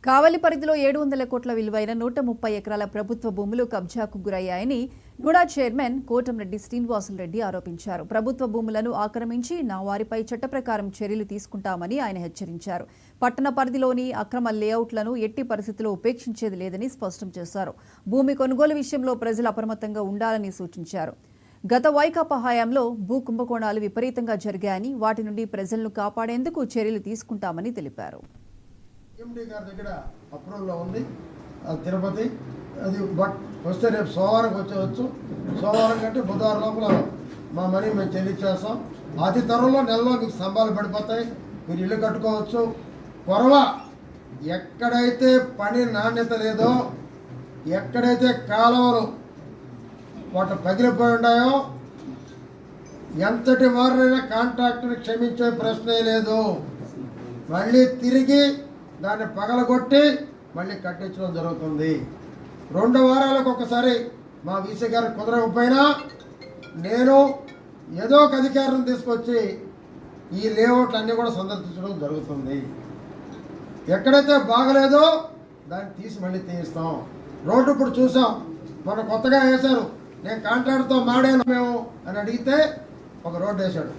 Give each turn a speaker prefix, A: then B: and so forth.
A: కావలి పరిధిలో 700 కోట్ల విలువైన 130 ఎకరాల ప్రభుత్వ భూములు కబ్జాకు గురయ్యాయని గుడా చైర్మన్ కోటంరెడ్డి శ్రీనివాసులరెడ్డి ఆరోపించారు. ప్రభుత్వ భూములను ఆక్రమించి వారిపై చట్టప్రకారం చర్యలు తీసుకుంటామని ఆయన హెచ్చరించారు. పట్టణ పరిధిలోని అక్రమ లేఅవుట్లను ఎట్టి పరిస్థితుల్లో ఉపేక్షించేది లేదని స్పష్టం చేశారు. భూమి కొనుగోలు విషయంలో ప్రజలు అప్రమత్తంగా ఉండాలని సూచించారు. గత వైకాపా హయాంలో భూ కుంభకోణాలు విపరీతంగా జరిగాయని వాటి నుండి ప్రజలను కాపాడేందుకు చర్యలు తీసుకుంటామని తెలిపారు.
B: ఎండి గారి దగ్గర అప్రూవల్లో ఉంది తిరుపతి. అది బట్ వస్తే రేపు సోమవారం వచ్చేవచ్చు. సోమవారం కంటే బుధవారం లోపల మా మనీ మేము చెల్లించేస్తాం. అతి త్వరలో నెలలో మీకు స్తంభాలు పడిపోతాయి, మీరు ఇల్లు కట్టుకోవచ్చు. కొరవ ఎక్కడైతే పని నాణ్యత లేదో, ఎక్కడైతే కాలువలు వాటి పగిలిపోయి ఉన్నాయో, ఎంతటి వారినైనా కాంట్రాక్టర్ని క్షమించే ప్రశ్నే లేదు. మళ్ళీ తిరిగి దాన్ని పగలగొట్టి మళ్ళీ కట్టించడం జరుగుతుంది. 2 వారాలకు ఒకసారి మా వీసీ గారు కుదరకపోయినా నేను ఏదో ఒక అధికారం తీసుకొచ్చి ఈ లేఅవుట్ అన్నీ కూడా సందర్శించడం జరుగుతుంది. ఎక్కడైతే బాగలేదో దాన్ని తీసి మళ్ళీ తీయిస్తాం. రోడ్డు ఇప్పుడు చూసాం, మన కొత్తగా వేశారు. నేను కాంట్రాక్టర్తో మాడాను మేము అని అడిగితే ఒక రోడ్డు వేశాడు.